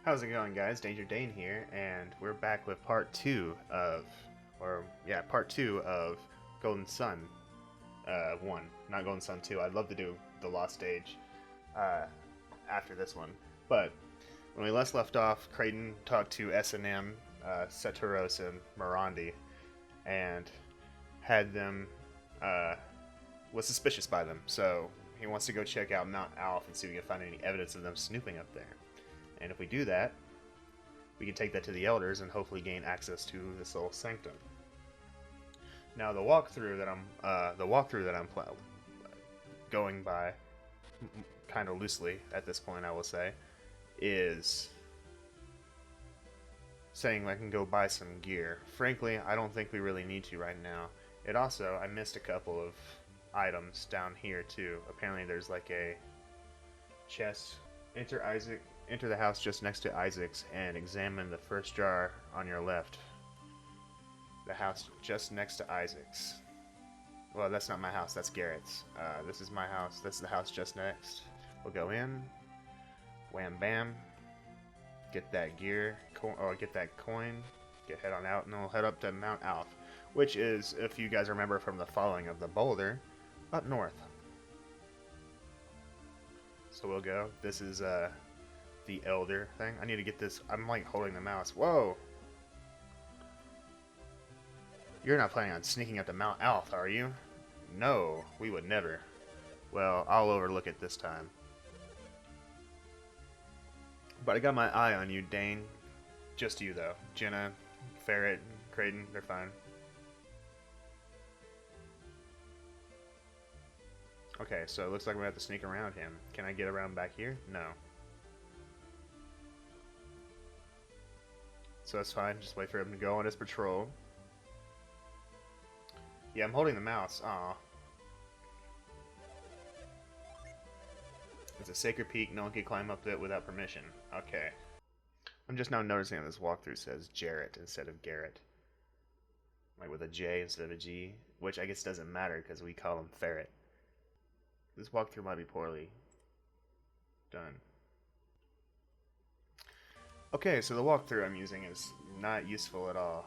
How's it going, guys? Dane here, and we're back with part two of, part two of Golden Sun 1, not Golden Sun 2. I'd love to do the Lost Age uh, after this one, but when we last left off, Creighton talked to S&M, Saturos, and Morandi, and had them, was suspicious by them, so he wants to go check out Mount Alf and see if we can find any evidence of them snooping up there. And if we do that, we can take that to the elders and hopefully gain access to the Soul Sanctum. Now, the walkthrough that I'm going by, kind of loosely at this point, I will say, is saying I can go buy some gear. Frankly, I don't think we really need to right now. I missed a couple of items down here too. Apparently, there's like a chest. Enter the house just next to Isaac's and examine the first jar on your left. The house just next to Isaac's. Well, that's not my house, that's Garrett's. This is my house, this is the house just next. We'll go in, wham bam, get that gear, or get that coin, head on out, and then we'll head up to Mount Alf, which is, if you guys remember from the following of the Boulder, up north. So we'll go. This is, the elder thing. I need to get this. I'm like holding the mouse. Whoa! You're not planning on sneaking up to Mount Alf, are you? No, we would never. Well, I'll overlook it this time. But I got my eye on you, Dane. Just you, though. Jenna, Ferret, Creighton, they're fine. Okay, so it looks like we have to sneak around him. Can I get around back here? No. So that's fine, just wait for him to go on his patrol. Yeah, I'm holding the mouse. Aw. It's a sacred peak, no one can climb up it without permission. Okay. I'm just now noticing that this walkthrough says Jarrett instead of Garrett. Like with a J instead of a G, which I guess doesn't matter because we call him Ferret. This walkthrough might be poorly done. Okay, so the walkthrough I'm using is not useful at all.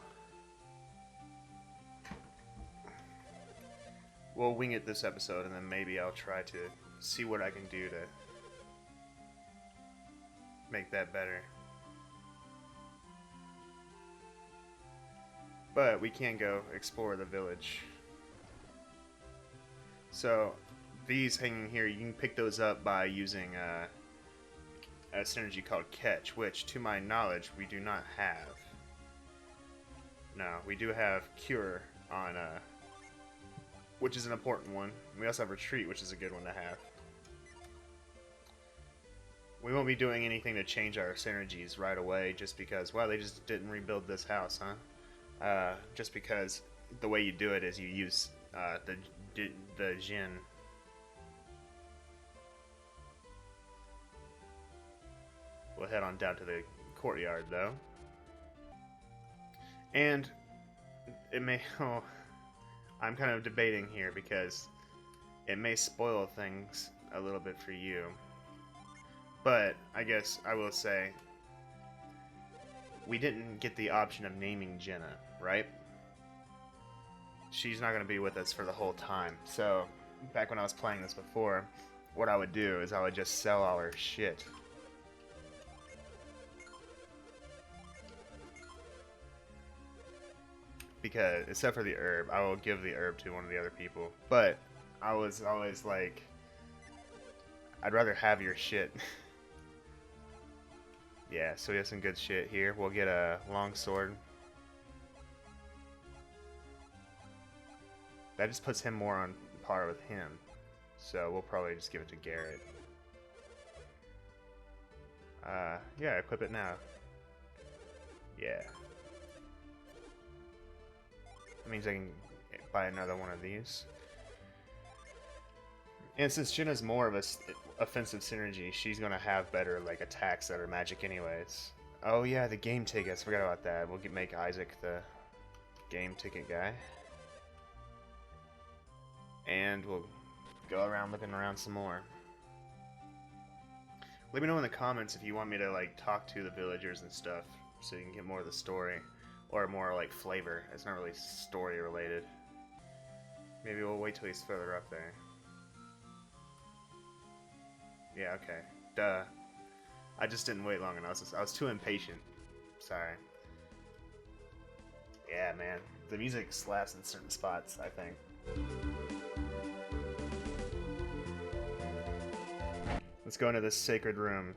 We'll wing it this episode, and then maybe I'll try to see what I can do to make that better. But we can go explore the village. So, these hanging here, you can pick those up by using a synergy called Catch, which, to my knowledge, we do not have. No, we do have Cure on, which is an important one. We also have Retreat, which is a good one to have. We won't be doing anything to change our synergies right away, just because, wow, they just didn't rebuild this house, huh? Just because the way you do it is you use the Djinn. We'll head on down to the courtyard, though. And it may... Oh, I'm kind of debating here because it may spoil things a little bit for you. But I guess I will say we didn't get the option of naming Jenna, right? She's not going to be with us for the whole time. So, back when I was playing this before, what I would do is I would just sell all her shit. Because, except for the herb, I will give the herb to one of the other people. But, I was always like, I'd rather have your shit. Yeah, so we have some good shit here. We'll get a long sword. That just puts him more on par with him. So we'll probably just give it to Garrett. Yeah, equip it now. Yeah. That means I can buy another one of these. And since Jenna's more of a offensive synergy, she's gonna have better like attacks that are magic anyways. Oh yeah, the game tickets. Forgot about that. We'll make Isaac the game ticket guy. And we'll go around looking around some more. Let me know in the comments if you want me to like talk to the villagers and stuff, so you can get more of the story, or more like flavor. It's not really story related. Maybe we'll wait till he's further up there. Yeah, okay. Duh. I just didn't wait long enough. I was too impatient. Sorry. Yeah, man. The music slaps in certain spots, I think. Let's go into this sacred room.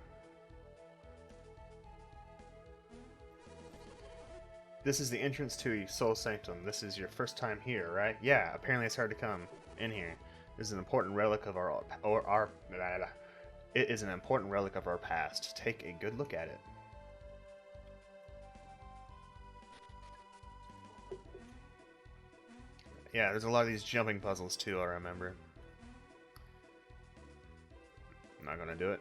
This is the entrance to Soul Sanctum. This is your first time here, right? Yeah, apparently it's hard to come in here. This is an important relic of it is an important relic of our past. Take a good look at it. Yeah, there's a lot of these jumping puzzles too, I remember. I'm not gonna do it.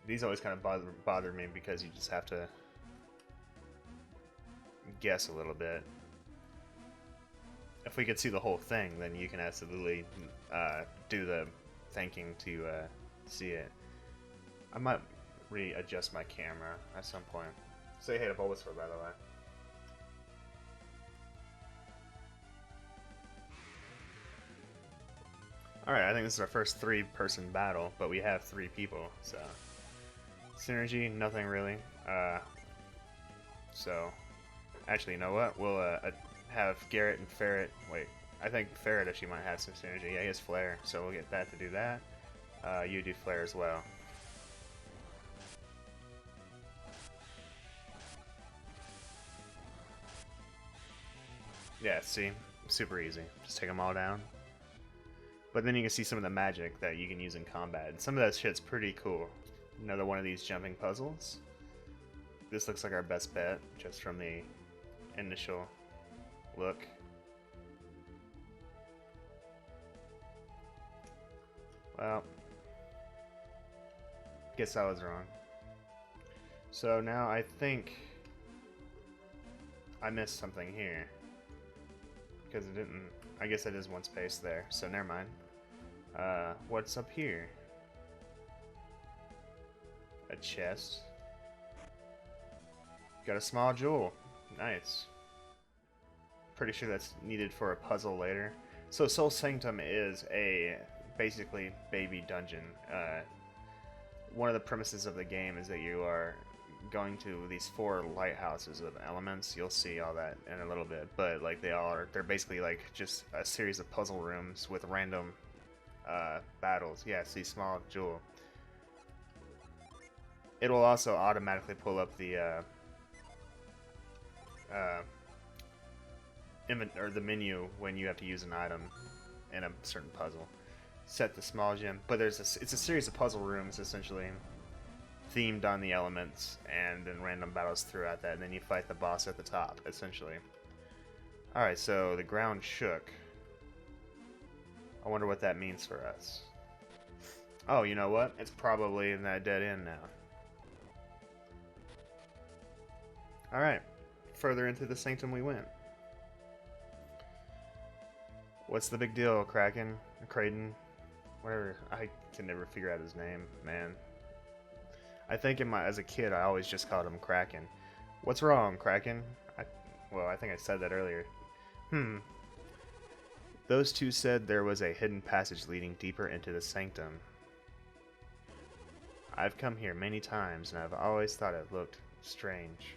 These always kind of bother me because you just have to guess a little bit. If we could see the whole thing, then you can absolutely do the thinking to see it. I might readjust my camera at some point. Say hey to Bulbasaur, by the way. Alright, I think this is our first three-person battle, but we have 3 people, so... Synergy, nothing really. So... Actually, you know what? We'll have Garrett and Ferret... Wait, I think Ferret actually might have some synergy. Yeah, he has Flare, so we'll get that to do that. You do Flare as well. Yeah, see? Super easy. Just take them all down. But then you can see some of the magic that you can use in combat. And some of that shit's pretty cool. Another one of these jumping puzzles. This looks like our best bet, just from the initial look. Well, guess I was wrong. So now I think I missed something here. Because it didn't... I guess it is one space there, so never mind. What's up here? A chest. Got a small jewel. Nice. Pretty sure that's needed for a puzzle later. So Soul Sanctum is a basically baby dungeon. One of the premises of the game is that you are going to these 4 lighthouses of elements. You'll see all that in a little bit, but like they're basically like just a series of puzzle rooms with random battles. Yeah, see, small jewel. It will also automatically pull up the the menu when you have to use an item in a certain puzzle. Set the small gem, but it's a series of puzzle rooms essentially, themed on the elements, and then random battles throughout that, and then you fight the boss at the top, essentially. Alright, so the ground shook. I wonder what that means for us. Oh, you know what? It's probably in that dead end now. Alright, further into the sanctum we went. What's the big deal, Kraken? Kraden? Whatever. I can never figure out his name, man. I think as a kid, I always just called him Kraken. What's wrong, Kraken? Well, I think I said that earlier. Those two said there was a hidden passage leading deeper into the sanctum. I've come here many times, and I've always thought it looked strange.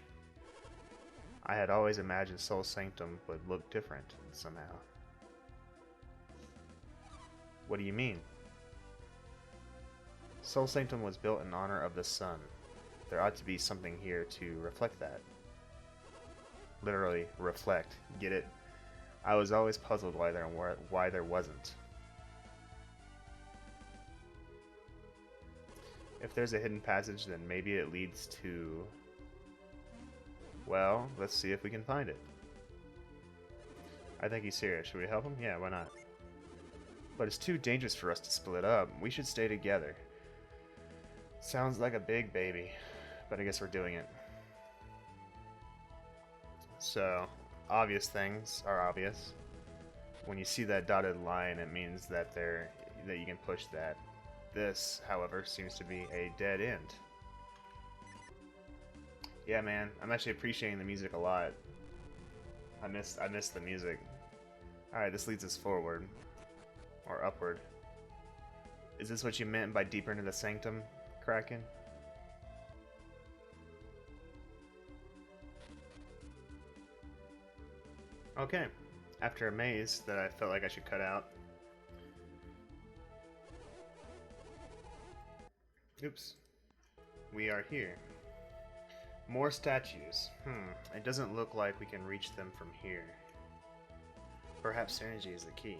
I had always imagined Soul Sanctum would look different, somehow. What do you mean? Soul Sanctum was built in honor of the sun. There ought to be something here to reflect that. Literally, reflect. Get it? I was always puzzled why there wasn't. If there's a hidden passage, then maybe it leads to... Well, let's see if we can find it. I think he's serious. Should we help him? Yeah, why not? But it's too dangerous for us to split up. We should stay together. Sounds like a big baby, but I guess we're doing it. So, obvious things are obvious. When you see that dotted line, it means that you can push that. This, however, seems to be a dead end. Yeah, man, I'm actually appreciating the music a lot. I miss the music. Alright, this leads us forward. Or upward. Is this what you meant by deeper into the sanctum, Kraken? Okay. After a maze that I felt like I should cut out. Oops. We are here. More statues. It doesn't look like we can reach them from here. Perhaps synergy is the key.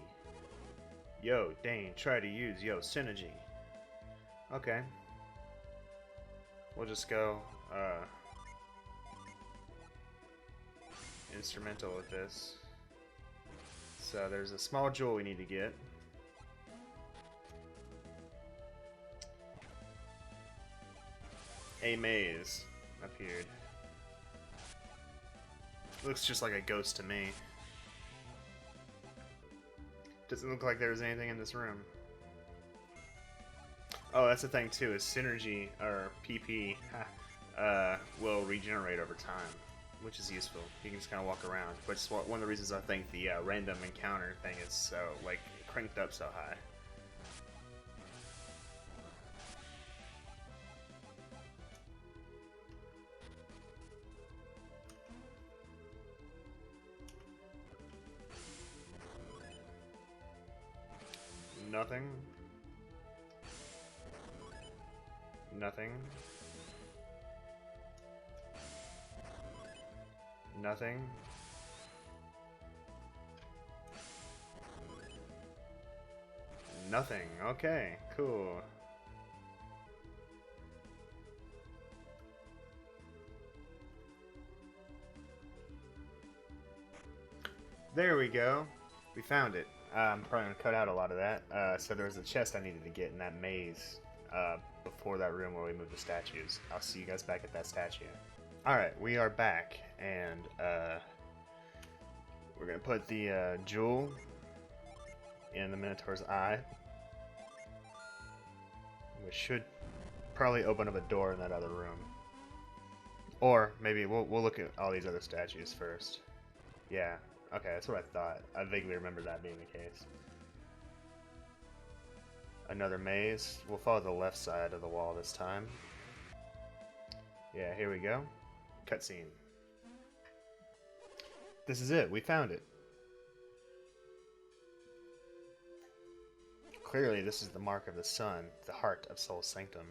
Yo, Dane, try to use synergy. Okay. We'll just go, instrumental with this. So there's a small jewel we need to get. A maze appeared. Looks just like a ghost to me. Doesn't look like there was anything in this room. Oh, that's the thing too, is synergy, or PP, will regenerate over time, which is useful. You can just kind of walk around, which is one of the reasons I think the random encounter thing is so, like, cranked up so high. Nothing. Nothing. Nothing. Nothing. Okay, cool. There we go. We found it. I'm probably going to cut out a lot of that. So there's a chest I needed to get in that maze before that room where we moved the statues. I'll see you guys back at that statue. Alright, we are back, and we're going to put the jewel in the Minotaur's eye, which should probably open up a door in that other room. Or maybe we'll look at all these other statues first. Yeah. Okay, that's what I thought. I vaguely remember that being the case. Another maze. We'll follow the left side of the wall this time. Yeah, here we go. Cutscene. This is it. We found it. Clearly, this is the mark of the sun, the heart of Soul Sanctum.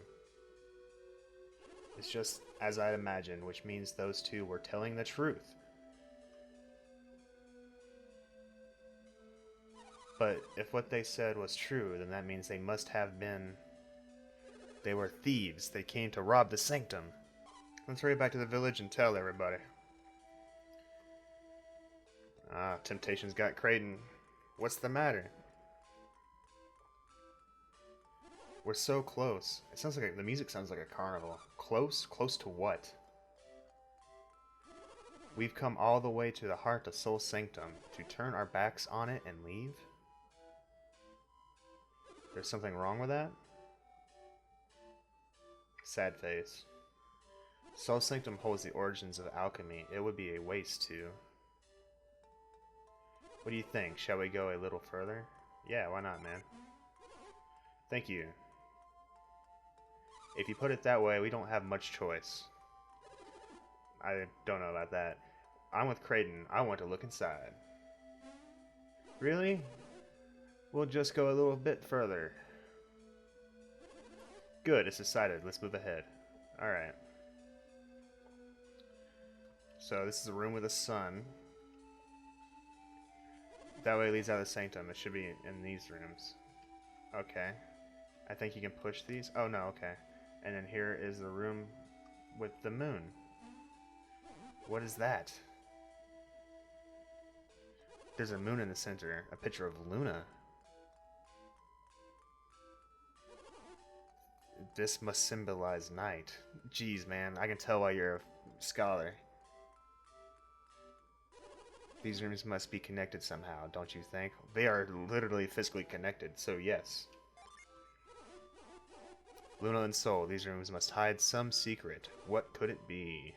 It's just as I'd imagined, which means those two were telling the truth. But if what they said was true, then that means they must have been... They were thieves. They came to rob the sanctum. Let's hurry back to the village and tell everybody. Ah, Temptation's got Kraden. What's the matter? We're so close. It sounds like the music sounds like a carnival. Close? Close to what? We've come all the way to the heart of Soul Sanctum to turn our backs on it and leave? There's something wrong with that? Sad face. Soul Sanctum holds the origins of alchemy. It would be a waste to... What do you think? Shall we go a little further? Yeah, why not, man? Thank you. If you put it that way, we don't have much choice. I don't know about that. I'm with Kraden. I want to look inside. Really? We'll just go a little bit further. Good, it's decided. Let's move ahead. Alright. So this is a room with a sun. That way it leads out of the sanctum. It should be in these rooms. Okay. I think you can push these. Oh no, okay. And then here is the room with the moon. What is that? There's a moon in the center. A picture of Luna. This must symbolize night. Jeez, man. I can tell why you're a scholar. These rooms must be connected somehow, don't you think? They are literally physically connected, so yes. Luna and Soul, these rooms must hide some secret. What could it be?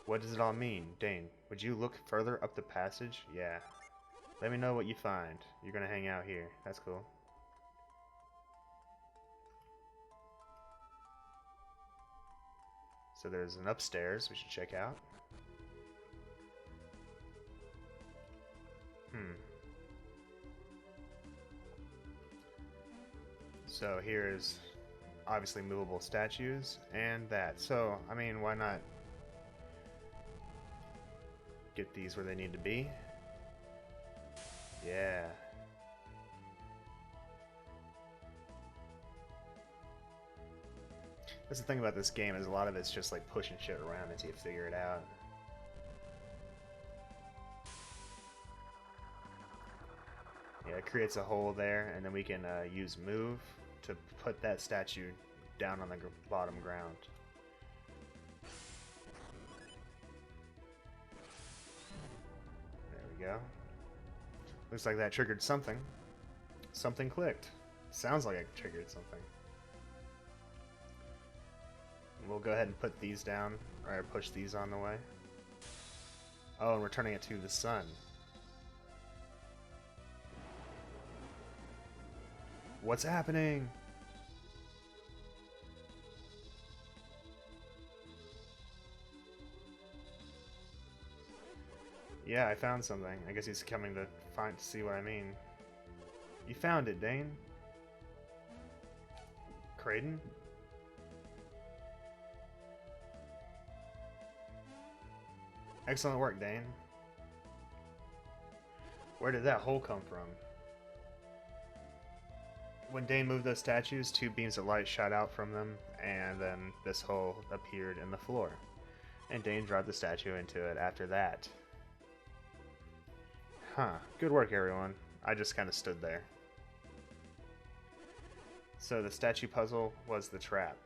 What does it all mean? Dane, would you look further up the passage? Yeah. Let me know what you find. You're gonna hang out here. That's cool. So there's an upstairs we should check out. So here's obviously movable statues and that. So, I mean, why not get these where they need to be? Yeah. That's the thing about this game, is a lot of it's just like pushing shit around until you figure it out. Yeah, it creates a hole there, and then we can use move to put that statue down on the bottom ground. There we go. Looks like that triggered something. Something clicked. Sounds like it triggered something. We'll go ahead and put these down, or push these on the way. Oh, and we're turning it to the sun. What's happening? Yeah, I found something. I guess he's coming to see what I mean. You found it, Dane. Kraden? Excellent work, Dane. Where did that hole come from? When Dane moved those statues, two beams of light shot out from them, and then this hole appeared in the floor. And Dane dropped the statue into it after that. Huh. Good work, everyone. I just kind of stood there. So the statue puzzle was the trap.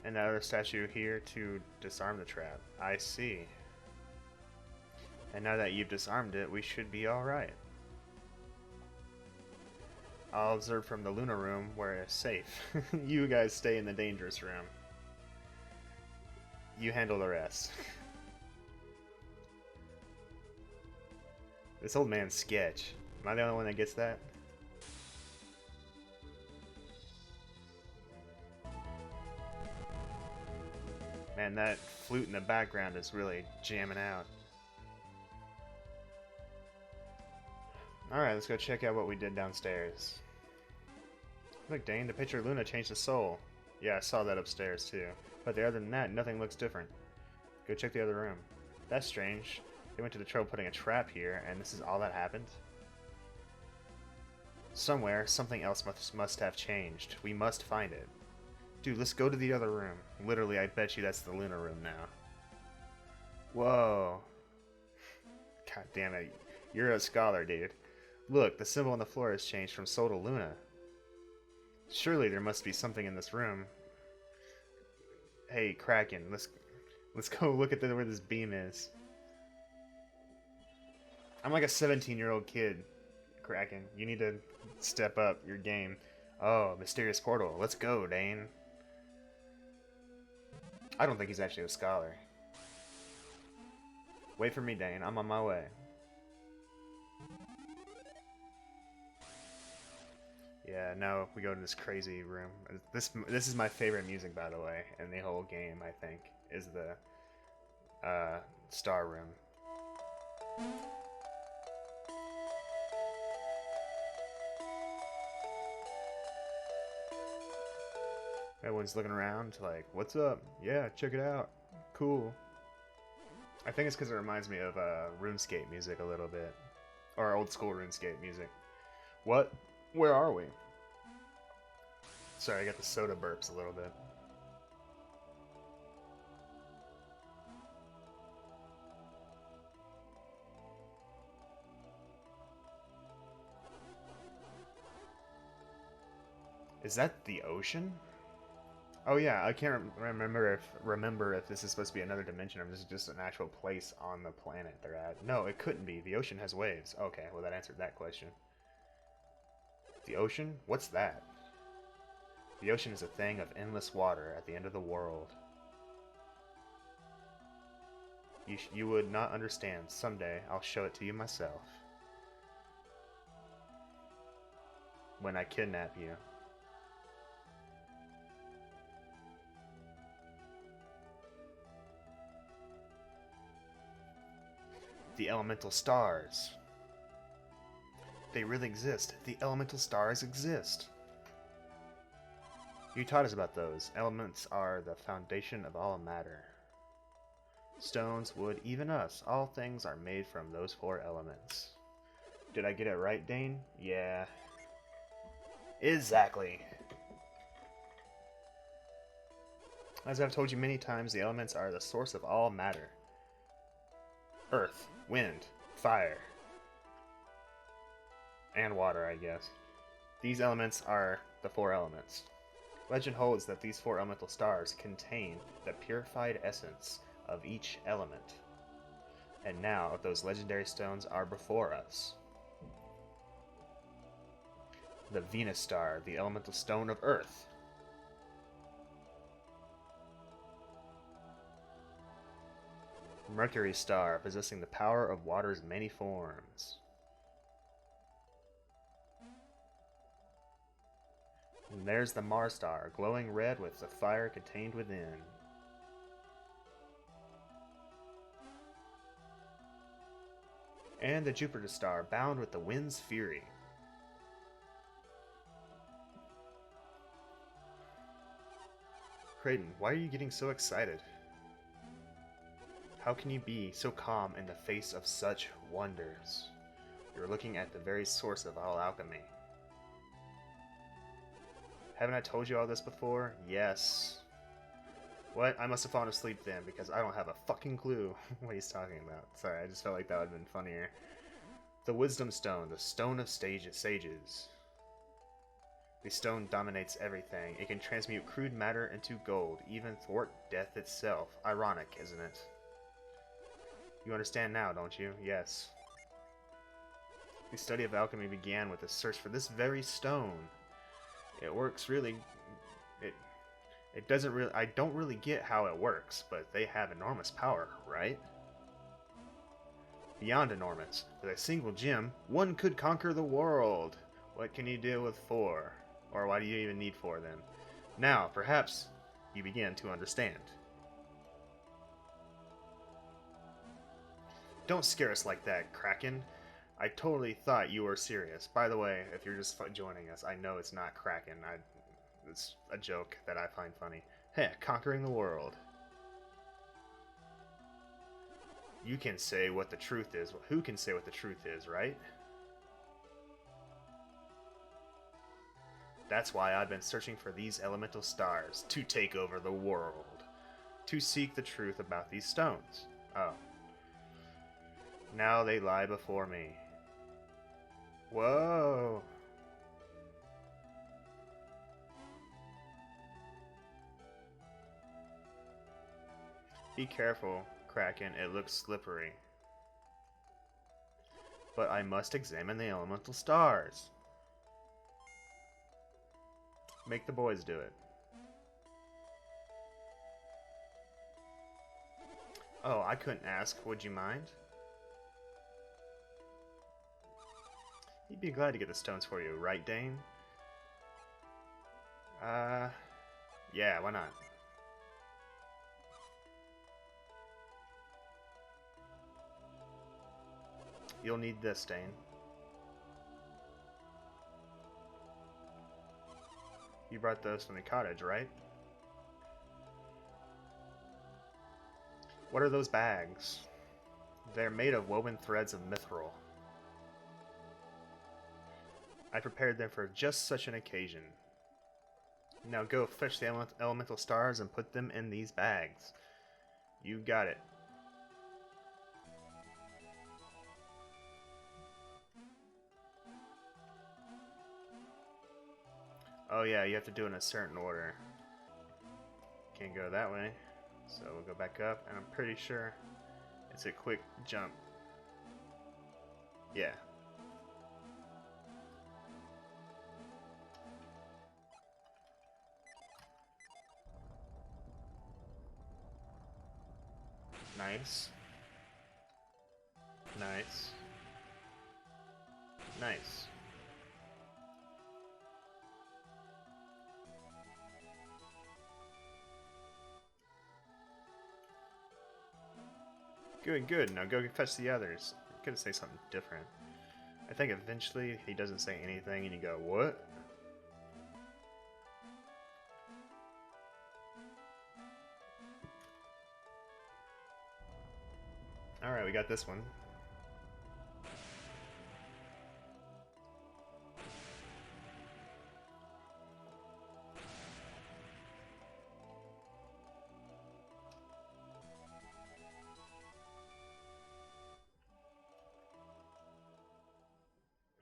And another statue here to disarm the trap. I see. And now that you've disarmed it, we should be alright. I'll observe from the Luna room where it's safe. You guys stay in the dangerous room. You handle the rest. This old man's sketch. Am I the only one that gets that? Man, that flute in the background is really jamming out. Alright, let's go check out what we did downstairs. Look, Dane, the picture of Luna changed the soul. Yeah, I saw that upstairs too. But other than that, nothing looks different. Go check the other room. That's strange. They went to the trouble putting a trap here, and this is all that happened? Somewhere, something else must have changed. We must find it. Dude, let's go to the other room. Literally, I bet you that's the Luna room now. Whoa. God damn it. You're a scholar, dude. Look, the symbol on the floor has changed from Sol to Luna. Surely there must be something in this room. Hey, Kraken, let's go look at where this beam is. I'm like a 17-year-old kid, Kraken. You need to step up your game. Oh, mysterious portal. Let's go, Dane. I don't think he's actually a scholar. Wait for me, Dane. I'm on my way. Yeah, now we go to this crazy room. This is my favorite music, by the way, in the whole game, I think, is the star room. Everyone's looking around like, what's up? Yeah, check it out. Cool. I think it's because it reminds me of RuneScape music a little bit. Or old school RuneScape music. What? Where are we? Sorry, I got the soda burps a little bit. Is that the ocean? Oh yeah, I can't remember if this is supposed to be another dimension or if this is just an actual place on the planet they're at. No, it couldn't be. The ocean has waves. Okay, well that answered that question. The ocean? What's that? The ocean is a thing of endless water at the end of the world. You would not understand. Someday, I'll show it to you myself. When I kidnap you. The elemental stars. They really exist. The elemental stars exist. You taught us about those. Elements are the foundation of all matter. Stones, wood, even us. All things are made from those 4 elements. Did I get it right, Dane? Yeah. Exactly. As I've told you many times, the elements are the source of all matter. Earth, wind, fire, and water, I guess. These elements are the 4 elements. Legend holds that these 4 elemental stars contain the purified essence of each element. And now, those legendary stones are before us. The Venus star, the elemental stone of Earth. Mercury star, possessing the power of water's many forms. And there's the Mars star, glowing red with the fire contained within. And the Jupiter star, bound with the wind's fury. Creighton, why are you getting so excited? How can you be so calm in the face of such wonders? You're looking at the very source of all alchemy. Haven't I told you all this before? Yes. What? I must have fallen asleep then, because I don't have a fucking clue what he's talking about. Sorry, I just felt like that would have been funnier. The Wisdom Stone, the Stone of Sages. The stone dominates everything. It can transmute crude matter into gold, even thwart death itself. Ironic, isn't it? You understand now, don't you? Yes. The study of alchemy began with a search for this very stone. It works really... It doesn't really... I don't really get how it works, but they have enormous power, right? Beyond enormous. With a single gem, one could conquer the world. What can you do with 4? Or why do you even need 4 then? Now, perhaps, you begin to understand. Don't scare us like that, Kraken. I totally thought you were serious. By the way, if you're just joining us, I know it's not Kraken. It's a joke that I find funny. Heh, conquering the world. You can say what the truth is. Well, who can say what the truth is, right? That's why I've been searching for these elemental stars, to take over the world. To seek the truth about these stones. Oh. Now they lie before me. Whoa! Be careful, Kraken, it looks slippery. But I must examine the elemental stars. Make the boys do it. Oh, I couldn't ask, would you mind? He'd be glad to get the stones for you, right, Dane? Yeah, why not? You'll need this, Dane. You brought those from the cottage, right? What are those bags? They're made of woven threads of mithril. I prepared them for just such an occasion. Now go fetch the elemental stars and put them in these bags. You got it. Oh yeah, you have to do it in a certain order. Can't go that way. So we'll go back up, and I'm pretty sure it's a quick jump. Yeah. Nice. Nice. Nice. Good, good. Now go fetch the others. You could say something different. I think eventually he doesn't say anything and you go, what? Alright, we got this one.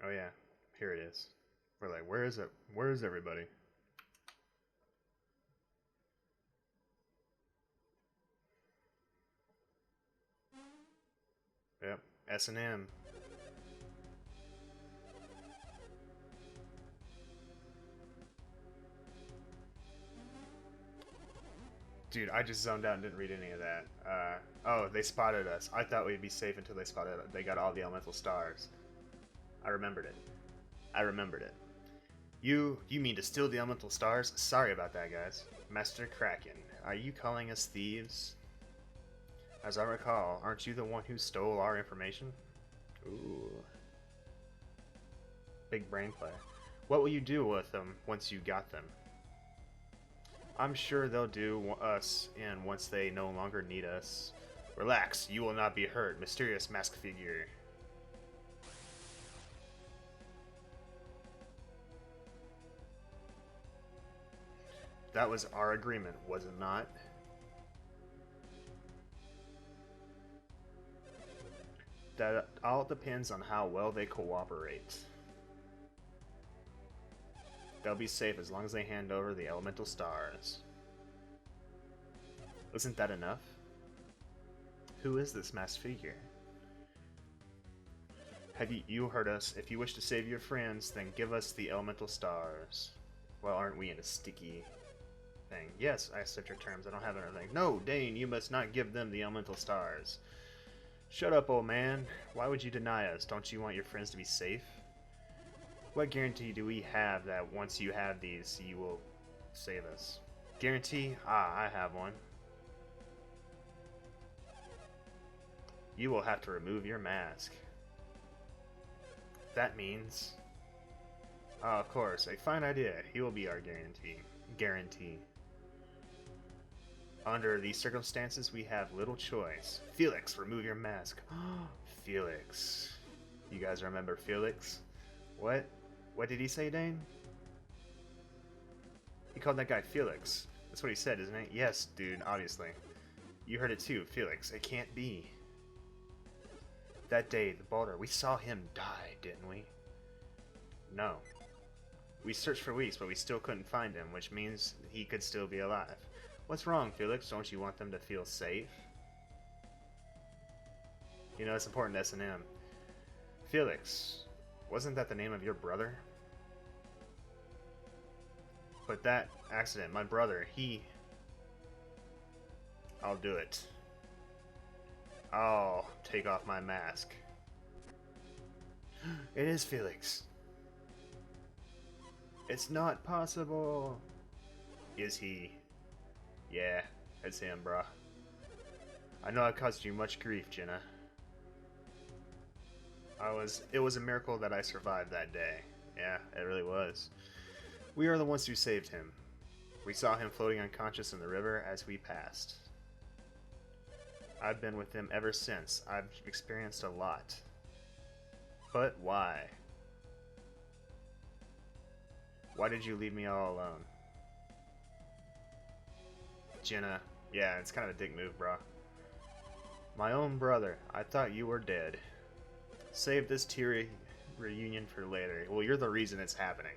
Oh yeah, here it is. We're like, where is it? Where is everybody? Yep, S&M. Dude, I just zoned out and didn't read any of that. Oh, they spotted us. I thought we'd be safe until they spotted us. They got all the elemental stars. I remembered it. I remembered it. You mean to steal the elemental stars? Sorry about that, guys. Master Kraken, are you calling us thieves? As I recall, aren't you the one who stole our information? Ooh. Big brain play. What will you do with them once you got them? I'm sure they'll do us in once they no longer need us. Relax, you will not be hurt. Mysterious mask figure. That was our agreement, was it not? That all depends on how well they cooperate. They'll be safe as long as they hand over the elemental stars. Isn't that enough? Who is this masked figure? Have you heard us? If you wish to save your friends, then give us the elemental stars. Well, aren't we in a sticky thing? Yes, I accept your terms. I don't have anything. No, Dane, you must not give them the elemental stars. Shut up, old man. Why would you deny us? Don't you want your friends to be safe? What guarantee do we have that once you have these, you will save us? Guarantee? Ah, I have one. You will have to remove your mask. That means... Ah, of course, a fine idea. He will be our guarantee. Under these circumstances, we have little choice. Felix, remove your mask. Felix. You guys remember Felix? What? What did he say, Dane? He called that guy Felix. That's what he said, isn't it? Yes, dude, obviously. You heard it too, Felix. It can't be. That day, the Boulder, we saw him die, didn't we? No. We searched for weeks, but we still couldn't find him, which means he could still be alive. What's wrong, Felix? Don't you want them to feel safe? You know, it's important to S&M. Felix, wasn't that the name of your brother? But that accident, my brother, I'll do it. I'll take off my mask. It is Felix. It's not possible. Is he? Yeah, it's him, bruh. I know I've caused you much grief, Jenna. It was a miracle that I survived that day. Yeah, it really was. We are the ones who saved him. We saw him floating unconscious in the river as we passed. I've been with him ever since. I've experienced a lot. But why? Why did you leave me all alone? Jenna. Yeah, it's kind of a dick move, bro. My own brother. I thought you were dead. Save this teary reunion for later. Well, you're the reason it's happening.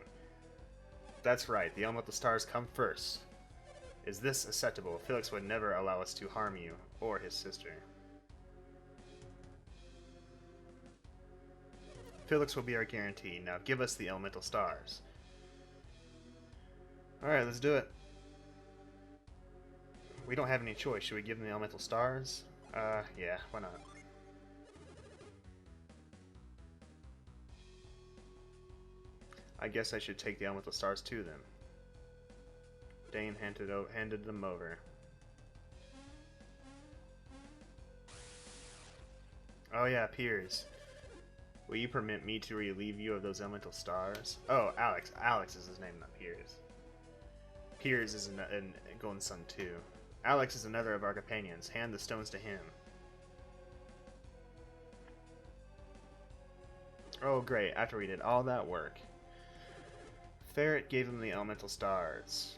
That's right. The elemental stars come first. Is this acceptable? Felix would never allow us to harm you or his sister. Felix will be our guarantee. Now give us the elemental stars. Alright, let's do it. We don't have any choice. Should we give them the elemental stars? Yeah, why not? I guess I should take the elemental stars too then. Dane handed them over. Oh yeah, Piers. Will you permit me to relieve you of those elemental stars? Oh, Alex. Alex is his name, not Piers. Piers is in Golden Sun too. Alex is another of our companions. Hand the stones to him. Oh great, after we did all that work. Ferret gave him the elemental stars.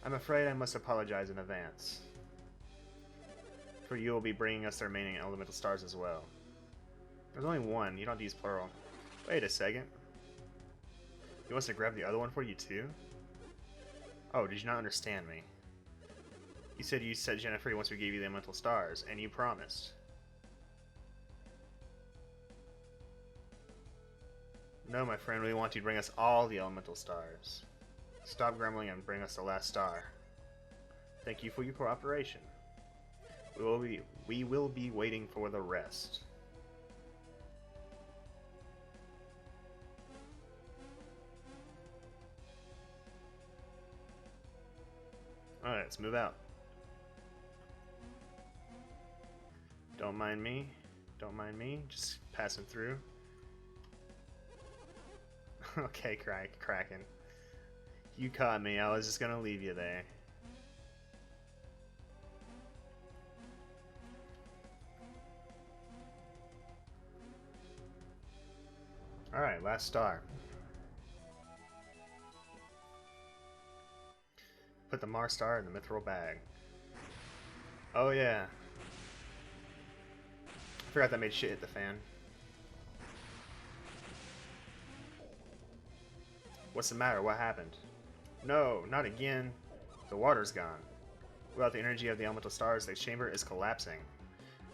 I'm afraid I must apologize in advance. For you will be bringing us the remaining elemental stars as well. There's only one, you don't have to use plural. Wait a second. He wants to grab the other one for you too? Oh, did you not understand me? You said Jennifer once we gave you the elemental stars, and you promised. No, my friend, we want you to bring us all the elemental stars. Stop grumbling and bring us the last star. Thank you for your cooperation. We will be waiting for the rest. Alright, let's move out. Don't mind me. Don't mind me. Just passing through. Okay, Kraken. You caught me. I was just gonna leave you there. Alright, last star. Put the Mars star in the mithril bag. Oh yeah. I forgot that made shit hit the fan. What's the matter? What happened? No, not again. The water's gone. Without the energy of the elemental stars, the chamber is collapsing.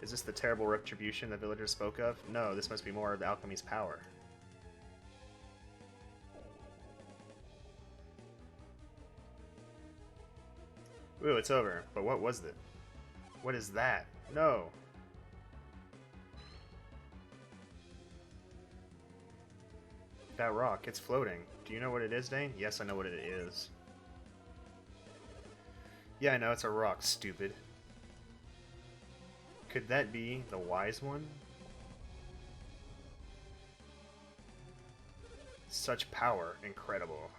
Is this the terrible retribution the villagers spoke of? No, this must be more of the alchemy's power. Ooh, it's over. But what was it? What is that? No! That rock, it's floating. Do you know what it is, Dane? Yes, I know what it is. Yeah, I know, it's a rock, stupid. Could that be the wise one? Such power, incredible.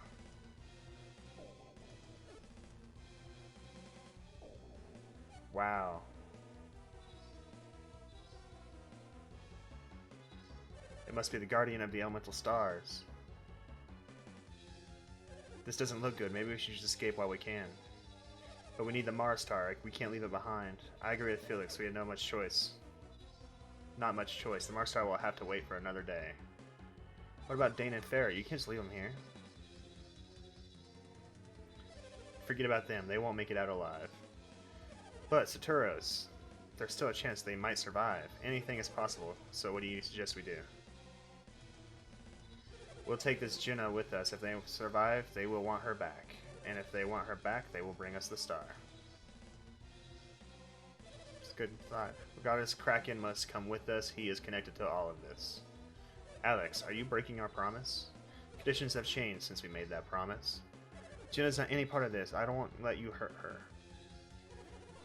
Wow. It must be the guardian of the elemental stars. This doesn't look good. Maybe we should just escape while we can. But we need the Mars star. We can't leave it behind. I agree with Felix. We have no much choice. Not much choice. The Mars star will have to wait for another day. What about Dane and Ferret? You can't just leave them here. Forget about them. They won't make it out alive. But Saturos, there's still a chance they might survive. Anything is possible. So what do you suggest we do? We'll take this Djinn with us. If they survive, they will want her back. And if they want her back, they will bring us the star. It's a good thought. Regardless, Kraken must come with us. He is connected to all of this. Alex, are you breaking our promise? Conditions have changed since we made that promise. Djinn is not any part of this. I don't want to let you hurt her.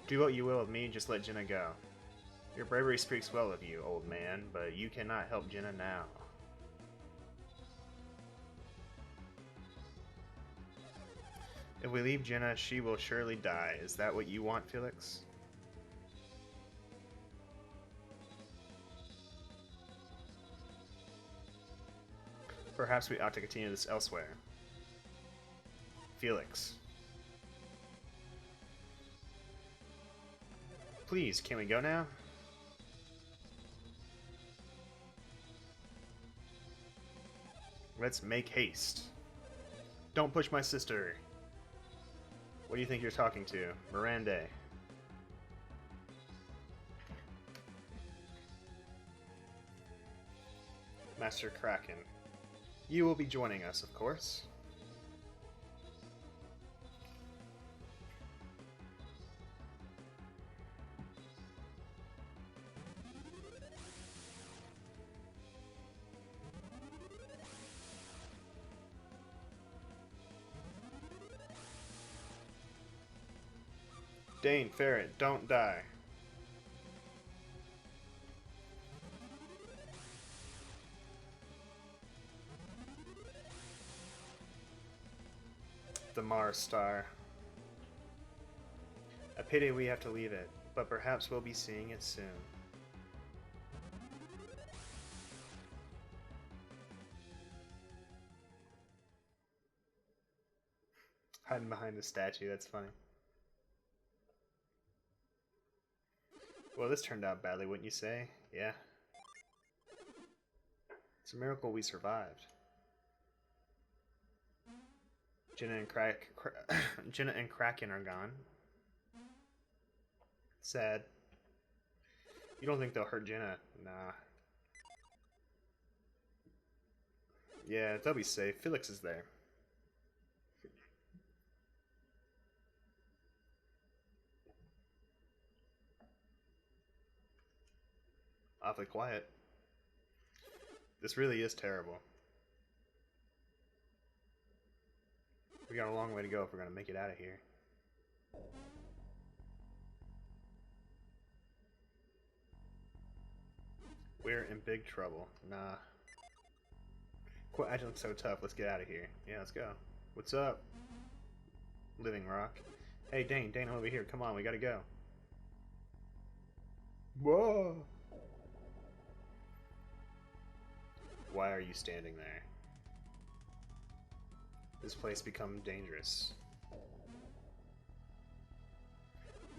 Do what you will with me, just let Djinn go. Your bravery speaks well of you, old man, but you cannot help Djinn now. If we leave Djinn, she will surely die. Is that what you want, Felix? Perhaps we ought to continue this elsewhere. Felix. Please, can we go now? Let's make haste. Don't push my sister. What do you think you're talking to? Miranda. Master Kraken. You will be joining us, of course. Dane, ferret, don't die. The Mars star. A pity we have to leave it, but perhaps we'll be seeing it soon. Hiding behind the statue, that's funny. Well, this turned out badly, wouldn't you say? Yeah. It's a miracle we survived. Jenna and Kraken are gone. Sad. You don't think they'll hurt Jenna? Nah. Yeah, they'll be safe. Felix is there. Awfully quiet. This really is terrible. We got a long way to go if we're gonna make it out of here. We're in big trouble. Nah. I look so tough. Let's get out of here. Yeah, let's go. What's up? Living Rock. Hey, Dane. Dane, over here. Come on, we gotta go. Whoa! Why are you standing there? This place become dangerous.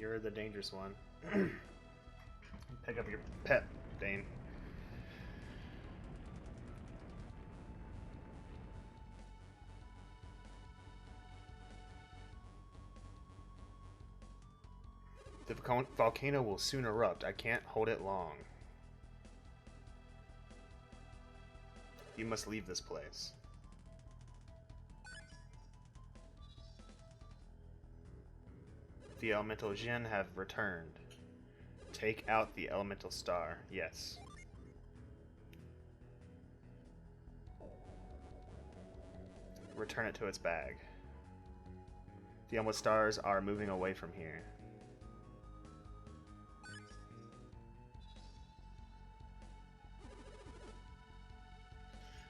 You're the dangerous one. Pick up your pet, Dane. The volcano will soon erupt. I can't hold it long. You must leave this place. The elemental Djinn have returned. Take out the elemental star. Yes. Return it to its bag. The elemental stars are moving away from here.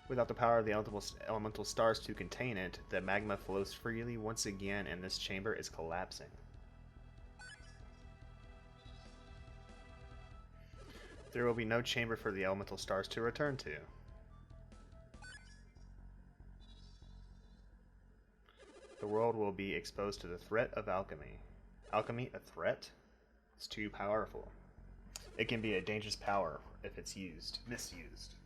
Without the power of the elemental stars to contain it, the magma flows freely once again and this chamber is collapsing. There will be no chamber for the elemental stars to return to. The world will be exposed to the threat of alchemy. Alchemy, a threat? It's too powerful. It can be a dangerous power if it's misused.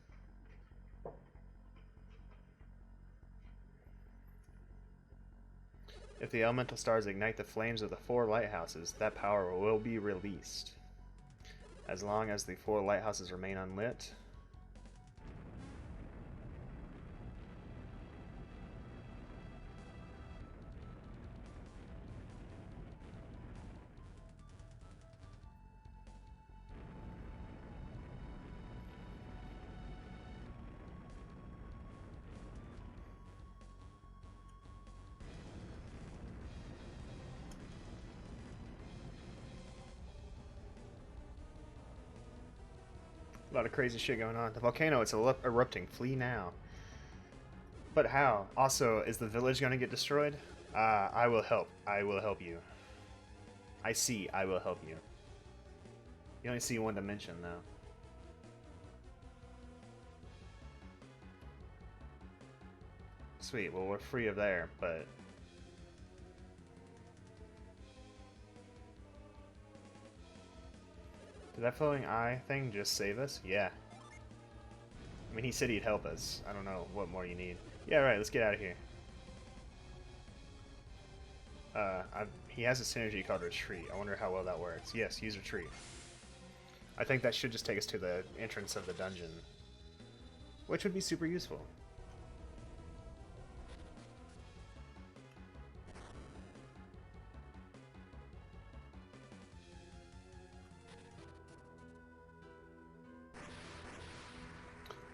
If the elemental stars ignite the flames of the 4 lighthouses, that power will be released. As long as the 4 lighthouses remain unlit, a lot of crazy shit going on. The volcano, it's erupting. Flee now. But how? Also, is the village going to get destroyed? I will help. I will help you. I see. I will help you. You only see one dimension, though. Sweet. Well, we're free of there, but... Did that floating eye thing just save us? Yeah. I mean, he said he'd help us. I don't know what more you need. Yeah, right, let's get out of here. He has a synergy called Retreat. I wonder how well that works. Yes, use Retreat. I think that should just take us to the entrance of the dungeon. Which would be super useful.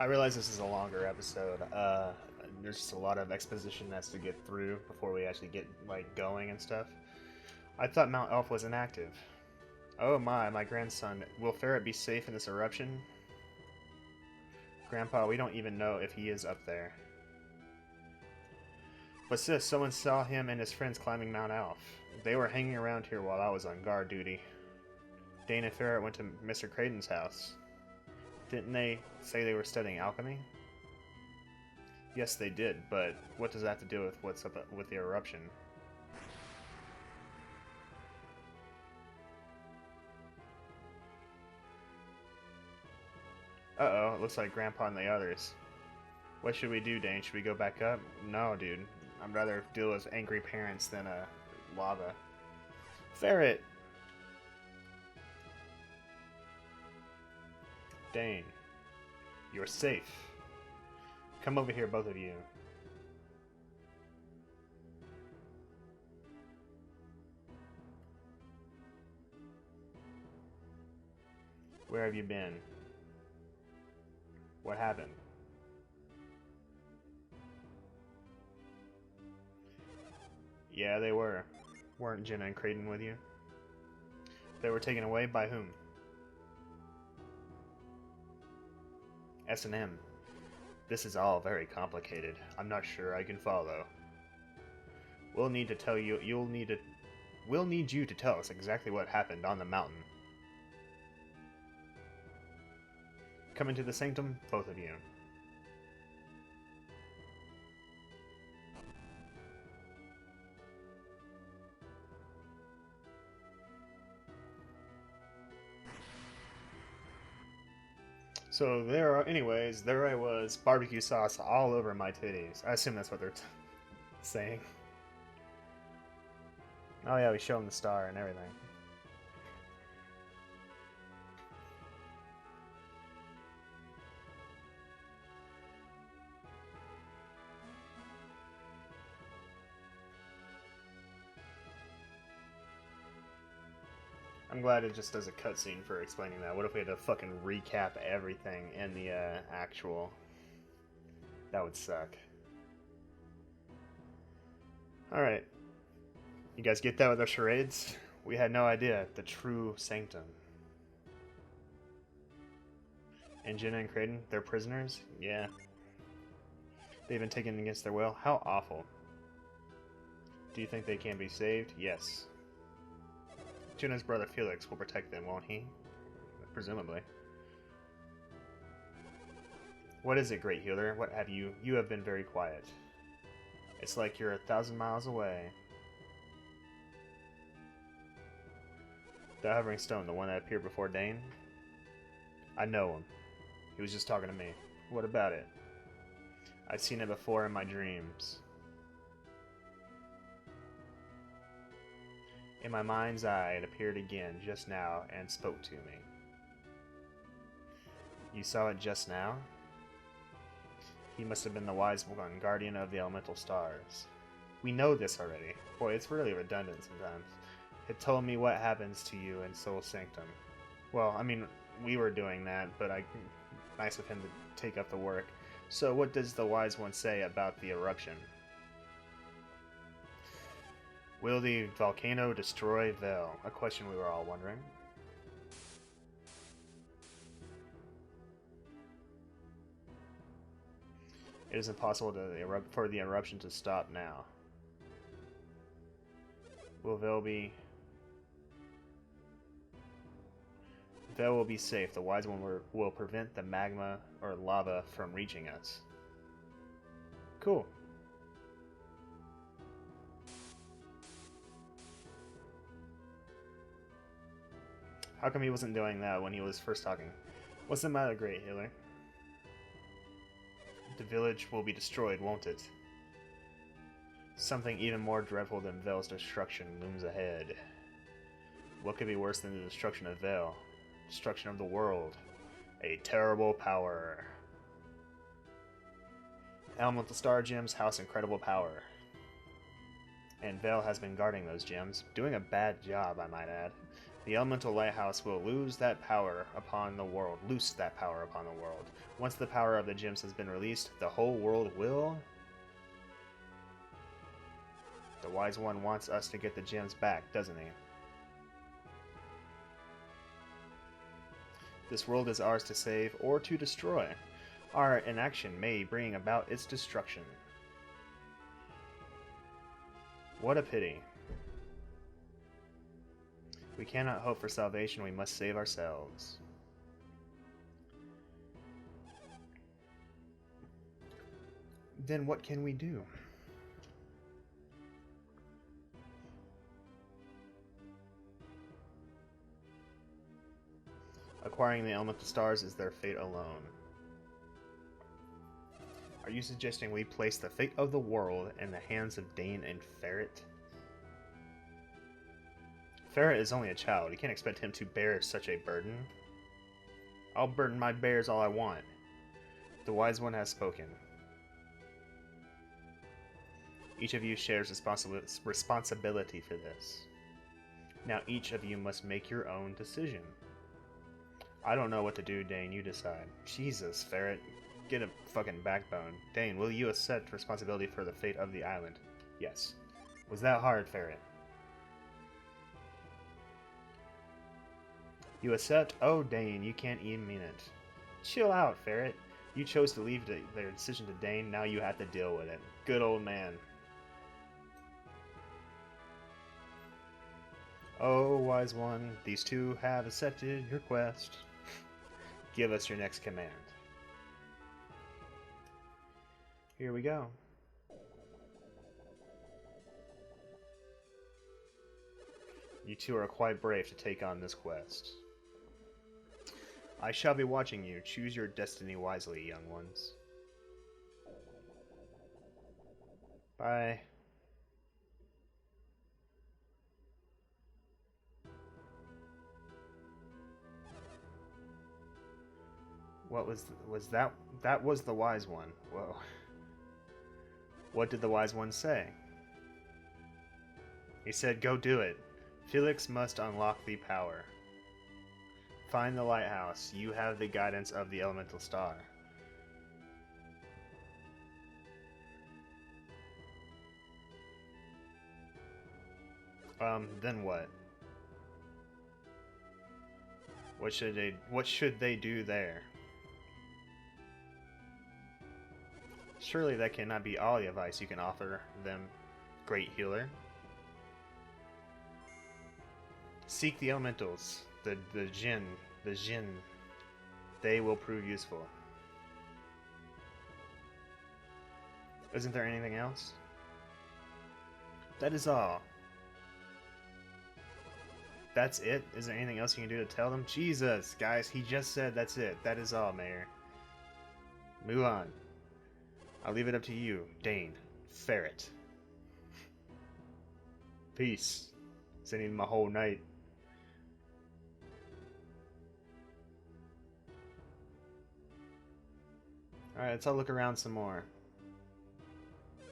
I realize this is a longer episode. There's just a lot of exposition that's to get through before we actually get like going and stuff. I thought Mount Elf was inactive. Oh my grandson. Will Ferret be safe in this eruption? Grandpa, we don't even know if he is up there. But sis, someone saw him and his friends climbing Mount Elf. They were hanging around here while I was on guard duty. Dane and Ferret went to Mr. Creighton's house. Didn't they say they were studying alchemy? Yes, they did, but what does that have to do with what's up with the eruption? Uh-oh, it looks like Grandpa and the others. What should we do, Dane? Should we go back up? No, dude. I'd rather deal with angry parents than lava. Ferret! Dane, you're safe. Come over here, both of you. Where have you been? What happened? Yeah, they were. Weren't Jenna and Creighton with you? They were taken away by whom? S&M. This is all very complicated. I'm not sure I can follow. We'll need you to tell us exactly what happened on the mountain. Come into the sanctum, both of you. So there I was, barbecue sauce all over my titties. I assume that's what they're saying. Oh yeah, we show them the star and everything. I'm glad it just does a cutscene for explaining that. What if we had to fucking recap everything in the actual? That would suck. Alright. You guys get that with our charades? We had no idea. The true sanctum. And Jenna and Creighton, they're prisoners? Yeah. They've been taken against their will? How awful. Do you think they can be saved? Yes. Jenna's brother Felix will protect them, won't he? Presumably. What is it, Great Healer? What have you... You have been very quiet. It's like you're 1,000 miles away. The hovering stone, the one that appeared before Dane? I know him. He was just talking to me. What about it? I've seen it before in my dreams. In my mind's eye, it appeared again just now and spoke to me. You saw it just now? He must have been the wise one, guardian of the elemental stars. We know this already. Boy, it's really redundant sometimes. It told me what happens to you in Soul Sanctum. Well, I mean, we were doing that, but nice of him to take up the work. So what does the wise one say about the eruption? Will the volcano destroy Vel? A question we were all wondering. It is impossible for the eruption to stop now. Will Vel be... Vel will be safe. The wise one will prevent the magma or lava from reaching us. Cool. How come he wasn't doing that when he was first talking? What's the matter, Great Healer? The village will be destroyed, won't it? Something even more dreadful than Vel's destruction looms ahead. What could be worse than the destruction of Vel? Destruction of the world. A terrible power. Elemental Star Gems house incredible power. And Vel has been guarding those gems, doing a bad job, I might add. The Elemental Lighthouse will loose that power upon the world. Once the power of the gems has been released, the whole world will... The Wise One wants us to get the gems back, doesn't he? This world is ours to save or to destroy. Our inaction may bring about its destruction. What a pity. We cannot hope for salvation, we must save ourselves. Then what can we do? Acquiring the elemental stars is their fate alone. Are you suggesting we place the fate of the world in the hands of Dane and Ferret? Ferret is only a child. You can't expect him to bear such a burden. I'll burden my bears all I want. The Wise One has spoken. Each of you shares responsibility for this. Now each of you must make your own decision. I don't know what to do, Dane. You decide. Jesus, Ferret. Get a fucking backbone. Dane, will you accept responsibility for the fate of the island? Yes. Was that hard, Ferret? You accept? Oh, Dane, you can't even mean it. Chill out, Ferret. You chose to leave their decision to Dane, now you have to deal with it. Good old man. Oh, Wise One, these two have accepted your quest. Give us your next command. Here we go. You two are quite brave to take on this quest. I shall be watching you. Choose your destiny wisely, young ones. Bye. What was that? That was the Wise One. Whoa. What did the Wise One say? He said, go do it. Felix must unlock the power. Find the lighthouse. You have the guidance of the elemental star. Then what? What should they do there? Surely that cannot be all the advice you can offer them, great healer. Seek the elementals, the Djinn. They will prove useful. Isn't there anything else? That is all. That's it? Is there anything else you can do to tell them? Jesus, guys, he just said that's it. That is all, Mayor. Move on. I'll leave it up to you, Dane. Ferret. Peace. Sending my whole night. Alright, let's all look around some more.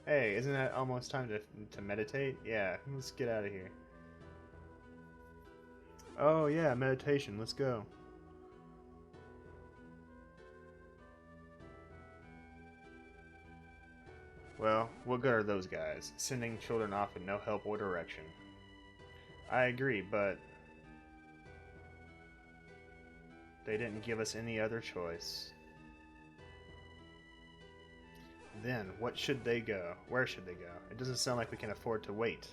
Hey, isn't it almost time to meditate? Yeah, let's get out of here. Oh yeah, meditation, let's go. Well, what good are those guys? Sending children off with no help or direction. I agree, but they didn't give us any other choice. Then, what should they go? Where should they go? It doesn't sound like we can afford to wait.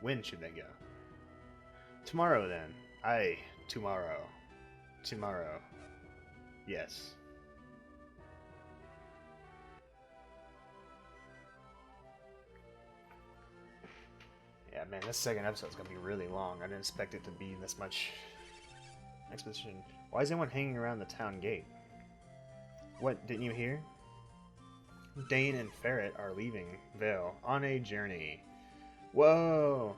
When should they go? Tomorrow, then. Aye, tomorrow. Tomorrow. Yes. Yeah, man, this second episode's gonna be really long. I didn't expect it to be this much exposition. Why is anyone hanging around the town gate? What, didn't you hear? Dane and Ferret are leaving Vale on a journey. Whoa!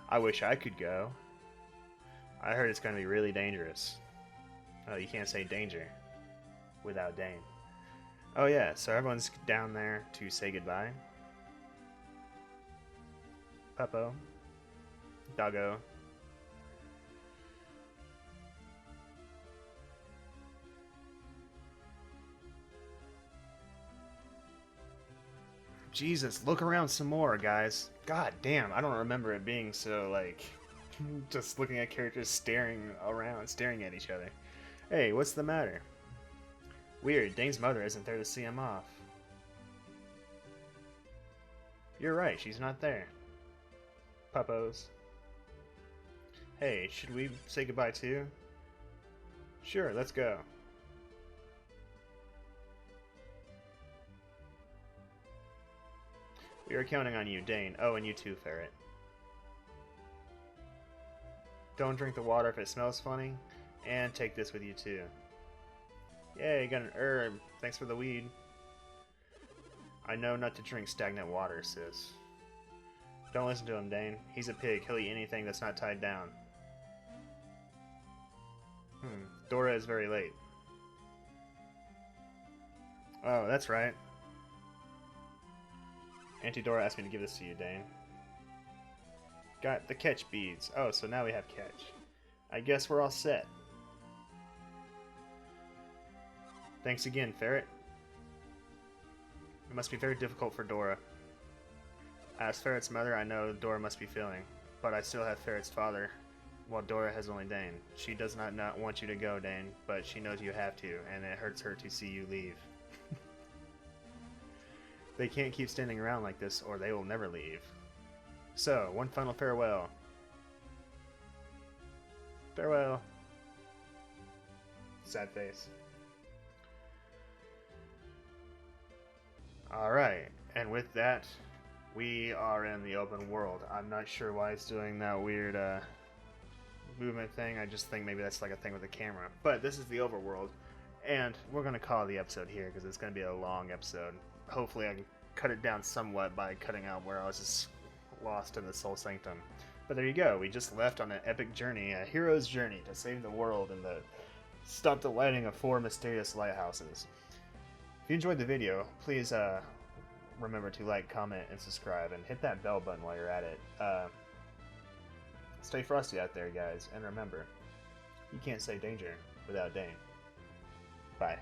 I wish I could go. I heard it's going to be really dangerous. Oh, you can't say danger without Dane. Oh yeah, so everyone's down there to say goodbye. Puppo. Doggo. Jesus, look around some more, guys. God damn, I don't remember it being so, like, just looking at characters staring around, staring at each other. Hey, what's the matter? Weird, Dane's mother isn't there to see him off. You're right, she's not there. Puppos. Hey, should we say goodbye too? Sure, let's go. We are counting on you, Dane. Oh, and you too, Ferret. Don't drink the water if it smells funny. And take this with you too. Yay, you got an herb. Thanks for the weed. I know not to drink stagnant water, sis. Don't listen to him, Dane. He's a pig. He'll eat anything that's not tied down. Dora is very late. Oh, that's right. Auntie Dora asked me to give this to you, Dane. Got the catch beads. Oh, so now we have catch. I guess we're all set. Thanks again, Ferret. It must be very difficult for Dora. As Ferret's mother, I know Dora must be feeling, but I still have Ferret's father, while Dora has only Dane. She does not want you to go, Dane, but she knows you have to, and it hurts her to see you leave. They can't keep standing around like this, or they will never leave. So, one final farewell. Farewell. Sad face. Alright, and with that, we are in the open world. I'm not sure why it's doing that weird movement thing. I just think maybe that's like a thing with the camera. But this is the overworld, and we're going to call the episode here because it's going to be a long episode. Hopefully I can cut it down somewhat by cutting out where I was just lost in the Soul Sanctum. But there you go. We just left on an epic journey, a hero's journey to save the world and to stop the lighting of 4 mysterious lighthouses. If you enjoyed the video, please remember to like, comment, and subscribe, and hit that bell button while you're at it. Stay frosty out there, guys, and remember, you can't say danger without Dane. Bye.